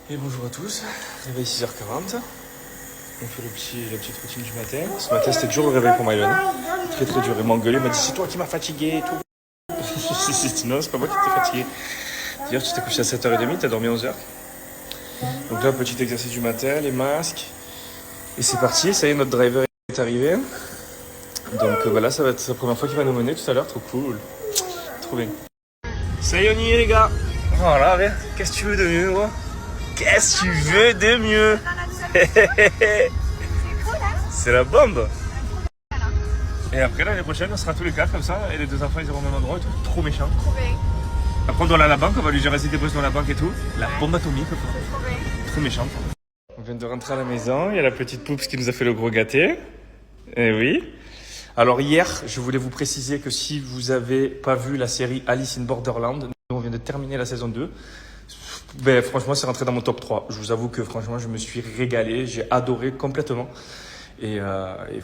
Et bonjour à tous, réveil 6h40. On fait la petite routine du matin. Ce matin c'était dur le réveil pour Mylène. Très très dur. Il m'a engueulé, il m'a dit c'est toi qui m'as fatigué et tout. Non, c'est pas moi qui t'ai fatigué. D'ailleurs tu t'es couché à 7h30, t'as dormi 11h. Donc là petit exercice du matin, les masques. Et c'est parti, ça y est notre driver est arrivé. Donc voilà, ça va être la première fois qu'il va nous mener tout à l'heure, trop cool. Trop bien. Ça y est on y est les gars. Voilà, qu'est-ce que tu veux de mieux moi? Qu'est-ce que tu veux de mieux? C'est la bombe. Et après l'année prochaine on sera tous les quatre comme ça et les deux enfants ils iront au même endroit et tout. Trop méchant. Trop bien. Après on doit aller à la banque, on va lui gérer ses dépôts dans la banque et tout. La bombe atomique. Trop bien. Trop méchante. On vient de rentrer à la maison, il y a la petite poups qui nous a fait le gros gâté. Eh oui. Alors hier, je voulais vous préciser que si vous avez pas vu la série Alice in Borderland, nous on vient de terminer la saison 2. Ben, franchement, c'est rentré dans mon top 3. Je vous avoue que franchement, je me suis régalé. J'ai adoré complètement. Et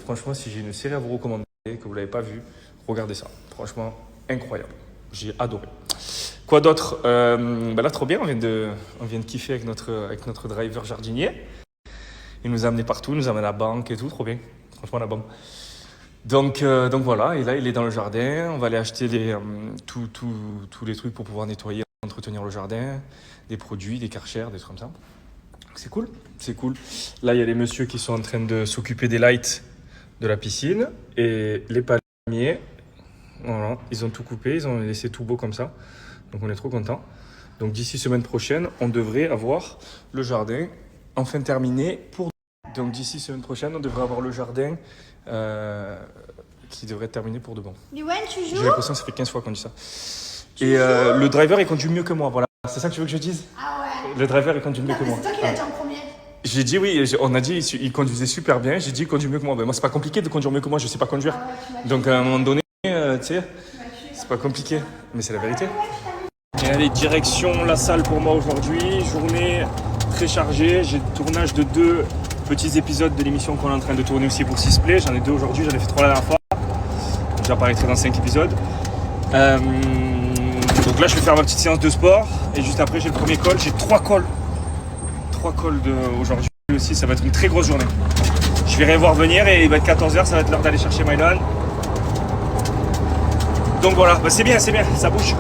franchement, si j'ai une série à vous recommander, que vous ne l'avez pas vue, regardez ça. Franchement, incroyable. J'ai adoré. Quoi d'autre? Ben là, trop bien. On vient de kiffer avec notre driver jardinier. Il nous a amenés partout. Il nous a amené à la banque et tout. Trop bien. Franchement, la banque. Donc voilà. Et là, il est dans le jardin. On va aller acheter tous les trucs pour pouvoir nettoyer, entretenir le jardin. Des produits, des Karcher, des trucs comme ça. C'est cool, c'est cool. Là, il y a les messieurs qui sont en train de s'occuper des lights de la piscine et les palmiers. Voilà, ils ont tout coupé, ils ont laissé tout beau comme ça. Donc, on est trop contents. Donc, d'ici semaine prochaine, on devrait avoir le jardin enfin terminé pour. Donc, d'ici semaine prochaine, on devrait avoir le jardin qui devrait être terminé pour de bon. Liwen, tu joues? J'ai l'impression que ça fait 15 fois qu'on dit ça. Et le driver, il conduit mieux que moi, voilà. C'est ça que tu veux que je dise? Ah ouais. Le driver, il conduit mieux que moi. C'est toi qui l'as dit en premier. J'ai dit oui, on a dit il conduisait super bien. J'ai dit il conduit mieux que moi. Ben, moi, c'est pas compliqué de conduire mieux que moi, je sais pas conduire. Ah ouais, Donc à un moment donné, tu sais, c'est pas compliqué. Mais c'est la vérité. Et allez, direction la salle pour moi aujourd'hui. Journée très chargée. J'ai le tournage de 2 petits épisodes de l'émission qu'on est en train de tourner aussi pour Sisplay. J'en ai 2 aujourd'hui, j'en ai fait 3 la dernière fois. J'apparaîtrai dans 5 épisodes. Donc là, je vais faire ma petite séance de sport. Et juste après, j'ai le premier call. J'ai 3 calls. 3 calls aujourd'hui aussi. Ça va être une très grosse journée. Je vais voir venir et il va être 14h. Ça va être l'heure d'aller chercher Mylène. Donc voilà, bah, c'est bien, ça bouge.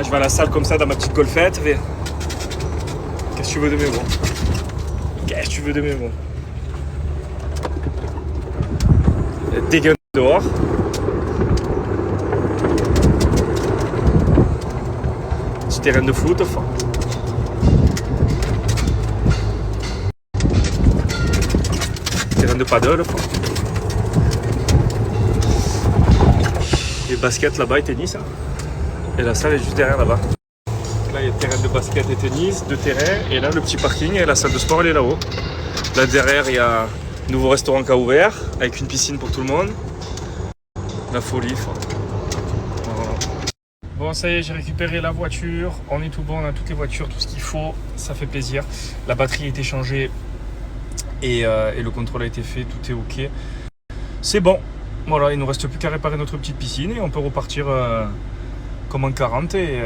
Je vais à la salle comme ça dans ma petite golfette. Qu'est-ce que tu veux de mieux, gros? Qu'est-ce que tu veux de mieux, gros? Dégueulasse dehors. Petit terrain de foot, enfin. Terrain de paddle, enfin. Les baskets là-bas et tennis. Hein. Et la salle est juste derrière là-bas. Là, il y a terrain de basket et tennis, 2 terrains. Et là, le petit parking et la salle de sport, elle est là-haut. Là, derrière, il y a un nouveau restaurant qui a ouvert avec une piscine pour tout le monde. La folie, enfin. Voilà. Bon, ça y est, j'ai récupéré la voiture. On est tout bon, on a toutes les voitures, tout ce qu'il faut. Ça fait plaisir. La batterie a été changée et le contrôle a été fait. Tout est OK. C'est bon. Voilà, il ne nous reste plus qu'à réparer notre petite piscine et on peut repartir comme en 40 et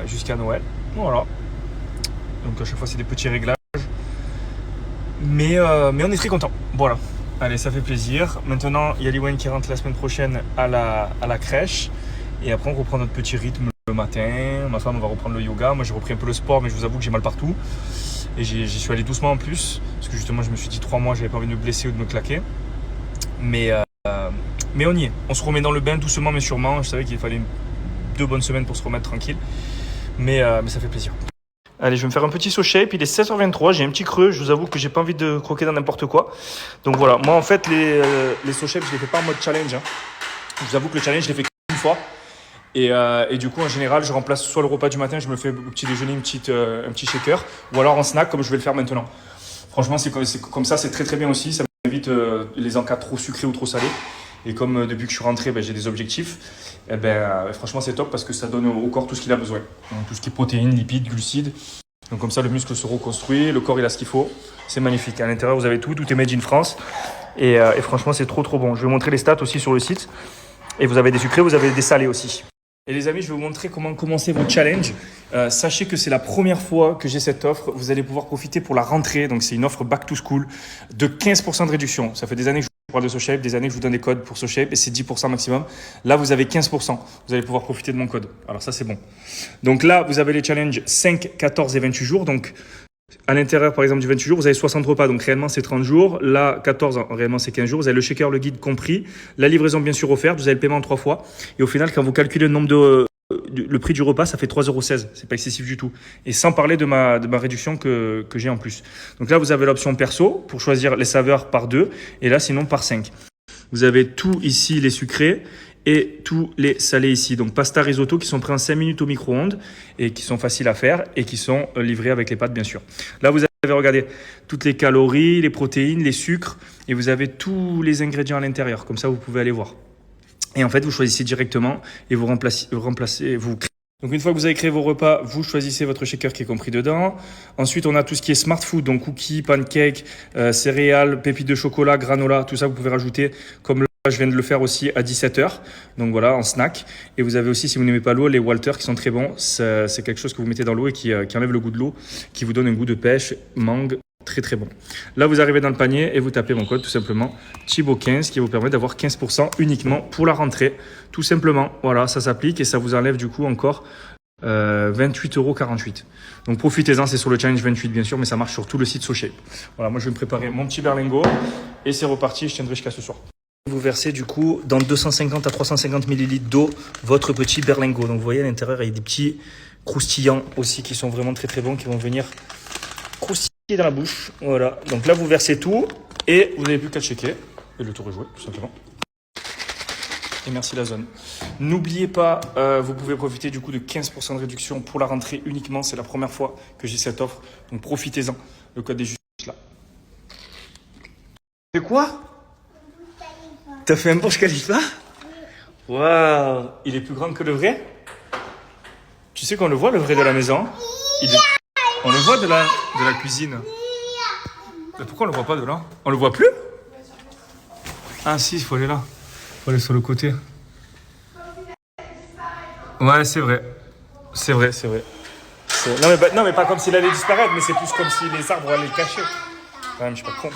jusqu'à Noël. Voilà. Donc à chaque fois, c'est des petits réglages. Mais on est très content. Voilà. Allez, ça fait plaisir. Maintenant, il y a Liwen qui rentre la semaine prochaine à la crèche. Et après, on reprend notre petit rythme le matin. Ma femme va reprendre le yoga. Moi, j'ai repris un peu le sport, mais je vous avoue que j'ai mal partout. Et j'y suis allé doucement en plus. Parce que justement, je me suis dit 3 mois, j'avais pas envie de me blesser ou de me claquer. Mais on y est. On se remet dans le bain doucement, mais sûrement. Je savais qu'il fallait 2 bonnes semaines pour se remettre tranquille. Mais ça fait plaisir. Allez, je vais me faire un petit saut shape. Il est 16h23, j'ai un petit creux. Je vous avoue que j'ai pas envie de croquer dans n'importe quoi. Donc voilà, moi en fait, les saut shapes, je les fais pas en mode challenge. Hein. Je vous avoue que le challenge, je l'ai fait qu'une fois. Et du coup, en général, je remplace soit le repas du matin, je me fais au petit déjeuner un petit shaker. Ou alors en snack, comme je vais le faire maintenant. Franchement, c'est comme ça, c'est très très bien aussi. Ça m'évite les encas trop sucrés ou trop salés. Et comme depuis que je suis rentré, j'ai des objectifs, franchement c'est top parce que ça donne au corps tout ce qu'il a besoin. Donc, tout ce qui est protéines, lipides, glucides. Donc comme ça le muscle se reconstruit, le corps il a ce qu'il faut. C'est magnifique. À l'intérieur vous avez tout est made in France. Et franchement c'est trop bon. Je vais vous montrer les stats aussi sur le site. Et vous avez des sucrés, vous avez des salés aussi. Et les amis, je vais vous montrer comment commencer votre challenge. Sachez que c'est la première fois que j'ai cette offre. Vous allez pouvoir profiter pour la rentrée. Donc, c'est une offre back to school de 15% de réduction. Ça fait des années que je vous parle de SoShape, des années que je vous donne des codes pour SoShape et c'est 10% maximum. Là, vous avez 15%. Vous allez pouvoir profiter de mon code. Alors, ça, c'est bon. Donc là, vous avez les challenges 5, 14 et 28 jours. Donc, à l'intérieur, par exemple, du 28 jours, vous avez 60 repas. Donc, réellement, c'est 30 jours. Là, 14, réellement, c'est 15 jours. Vous avez le shaker, le guide compris. La livraison, bien sûr, offerte. Vous avez le paiement en 3 fois. Et au final, quand vous calculez le nombre le prix du repas, ça fait 3,16 €. C'est pas excessif du tout. Et sans parler de ma réduction que j'ai en plus. Donc là, vous avez l'option perso pour choisir les saveurs par 2. Et là, sinon, par 5. Vous avez tout ici, les sucrés. Et tous les salés ici. Donc pasta risotto qui sont prêts en 5 minutes au micro-ondes et qui sont faciles à faire et qui sont livrés avec les pâtes bien sûr. Là vous avez regardé toutes les calories, les protéines, les sucres et vous avez tous les ingrédients à l'intérieur. Comme ça vous pouvez aller voir. Et en fait vous choisissez directement et vous remplacez. Donc une fois que vous avez créé vos repas, vous choisissez votre shaker qui est compris dedans. Ensuite, on a tout ce qui est smart food, donc cookies, pancakes, céréales, pépites de chocolat, granola, tout ça vous pouvez rajouter. Comme là, je viens de le faire aussi à 17h, donc voilà, en snack. Et vous avez aussi, si vous n'aimez pas l'eau, les Walters qui sont très bons. C'est quelque chose que vous mettez dans l'eau et qui enlève le goût de l'eau, qui vous donne un goût de pêche, mangue, très très bon. Là, vous arrivez dans le panier et vous tapez mon code tout simplement Thibaut15 qui vous permet d'avoir 15% uniquement pour la rentrée. Tout simplement, voilà, ça s'applique et ça vous enlève du coup encore 28,48 €. Donc profitez-en, c'est sur le challenge 28 bien sûr, mais ça marche sur tout le site SoShape. Voilà, moi je vais me préparer mon petit berlingot et c'est reparti, je tiendrai jusqu'à ce soir. Vous versez du coup dans 250 à 350 ml d'eau votre petit berlingot. Donc vous voyez à l'intérieur il y a des petits croustillants aussi qui sont vraiment très très bons, qui vont venir croustiller dans la bouche. Voilà, donc là vous versez tout et vous n'avez plus qu'à checker et le tour est joué tout simplement. Et merci la zone. N'oubliez pas, vous pouvez profiter du coup de 15% de réduction pour la rentrée uniquement. C'est la première fois que j'ai cette offre, donc profitez-en. Le code est juste là. C'est quoi? T'as fait un Burj Khalifa? Waouh! Il est plus grand que le vrai? Tu sais qu'on le voit le vrai de la maison? On le voit de la cuisine. Mais pourquoi on le voit pas de là? On le voit plus? Ah si, il faut aller là. Il faut aller sur le côté. Ouais, c'est vrai. C'est vrai. Non, mais pas comme s'il allait disparaître, mais c'est plus comme si les arbres allaient le cacher. Quand même, je suis pas con.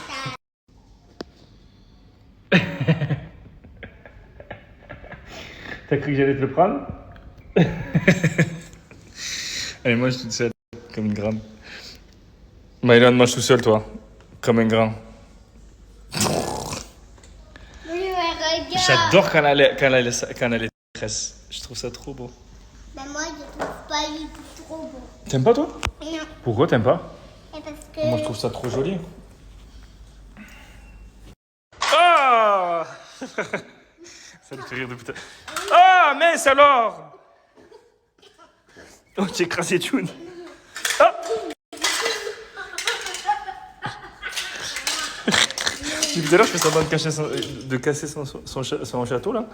T'as cru que j'allais te le prendre? Allez, mange toute seule, comme une grande. Mylan, mange tout seul, toi, comme un grand. J'adore quand elle est tresse. Je trouve ça trop beau. Mais moi, je trouve pas trop beau. T'aimes pas, toi? Non. Pourquoi t'aimes pas? Et parce que... Moi, je trouve ça trop joli. Ah! Ça te fait rire de putain. Ah, mince alors! Oh, j'ai écrasé June. Ah! Depuis tout à l'heure, je fais semblant de casser son château, là.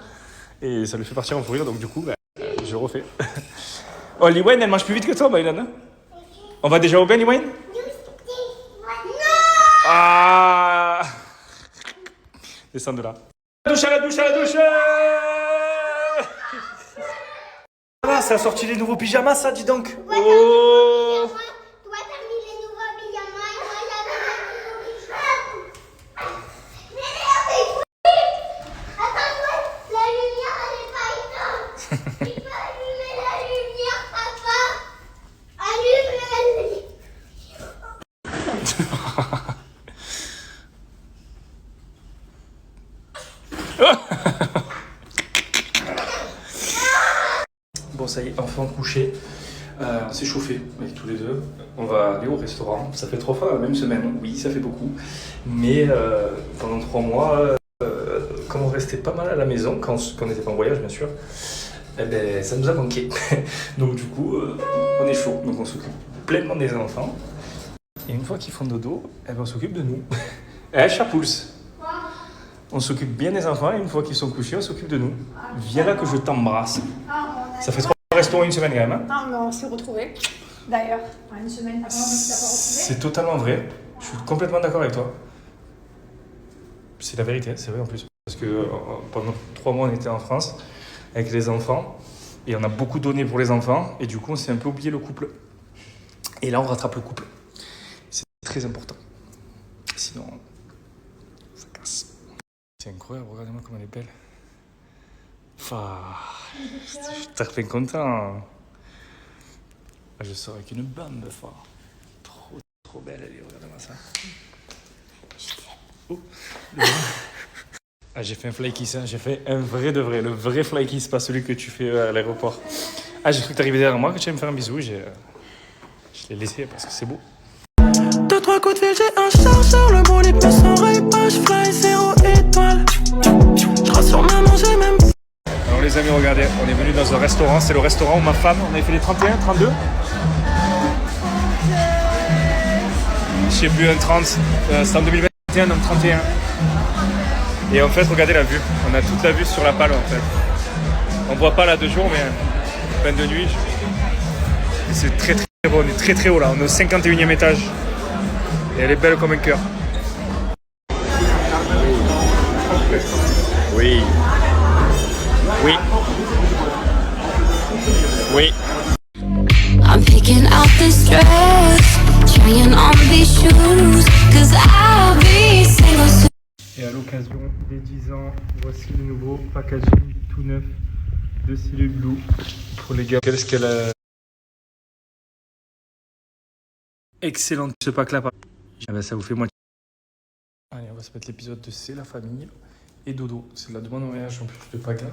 Et ça lui fait partir en fou rire, donc du coup, bah, je refais. Oh, Liwen, elle mange plus vite que toi, Mylan. On va déjà au bain, Liwen? Ah! Descends de là. À la douche! Ah, ça a sorti les nouveaux pyjamas, ça, dis donc. Ouais, Oh! toi, t'as mis les nouveaux pyjamas et moi, j'avais les nouveaux pyjamas. Mais attends, toi, la lumière, elle est pas éteinte. Tu peux allumer la lumière, papa. Allume la lumière. Bon, ça y est, enfin couché. On s'est chauffé avec tous les deux. On va aller au restaurant. Ça fait 3 fois la même semaine. Oui, ça fait beaucoup. Mais pendant 3 mois, comme on restait pas mal à la maison, quand on n'était pas en voyage, bien sûr, eh ben, ça nous a manqué. Donc du coup, on est chaud. Donc on s'occupe pleinement des enfants. Et une fois qu'ils font dodo, eh ben, on s'occupe de nous. Chapouls. On s'occupe bien des enfants et une fois qu'ils sont couchés, on s'occupe de nous. Viens là que je t'embrasse. Ça fait 3 restaurants une semaine quand même. Hein. Ah, mais on s'est retrouvés. D'ailleurs, une semaine avant, on s'est pas retrouvés. C'est totalement vrai. Je suis complètement d'accord avec toi. C'est la vérité, c'est vrai en plus. Parce que pendant 3 mois, on était en France avec les enfants. Et on a beaucoup donné pour les enfants. Et du coup, on s'est un peu oublié le couple. Et là, on rattrape le couple. C'est très important. Sinon, ça casse. C'est incroyable, regardez-moi comme elle est belle. Enfin, je suis très content. Je sors avec une bande, fort. Trop belle, elle est, regardez-moi ça. Oh. Ah, j'ai fait un fly kiss, hein. J'ai fait un vrai de vrai, le vrai fly kiss, pas celui que tu fais à l'aéroport. Ah, j'ai cru que t'arrivais derrière moi, que tu allais me faire un bisou, je l'ai laissé parce que c'est beau. 2-3 coups de fil, j'ai un chargeur, le bolide me s'enraye pas, je fly 0 étoile. Je rassure maman, j'ai même. Alors les amis, regardez, on est venu dans un restaurant, c'est le restaurant où ma femme, on avait fait les 31, 32 je sais plus, un 30, c'était en 2021, donc 31. Et en fait, regardez la vue, on a toute la vue sur la Palme en fait. On voit pas là de jour, mais fin de nuit. Et c'est très beau, on est très haut là, on est au 51e étage. Et elle est belle comme un cœur. Oui. Oui. Oui. I'm picking out this dress, trying on these shoes, cause I'll be single soon. Et à l'occasion des 10 ans, voici le nouveau packaging tout neuf de Silly Blue pour les gars. Qu'est-ce qu'elle a... Excellent ce pack là. Ah ben ça vous fait moitié. Allez, on va se mettre l'épisode de C'est la famille et Dodo. C'est la demande en mariage en plus de pack là.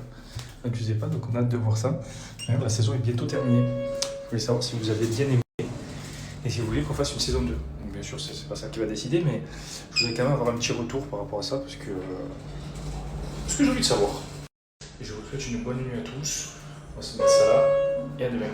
N'abusez pas, donc on a hâte de voir ça. La saison est bientôt terminée. Je voulais savoir si vous avez bien aimé et si vous voulez qu'on fasse une saison 2. Donc bien sûr, c'est pas ça qui va décider, mais je voudrais quand même avoir un petit retour par rapport à ça parce que j'ai envie de savoir. Et je vous souhaite une bonne nuit à tous. On va se mettre ça là et à demain.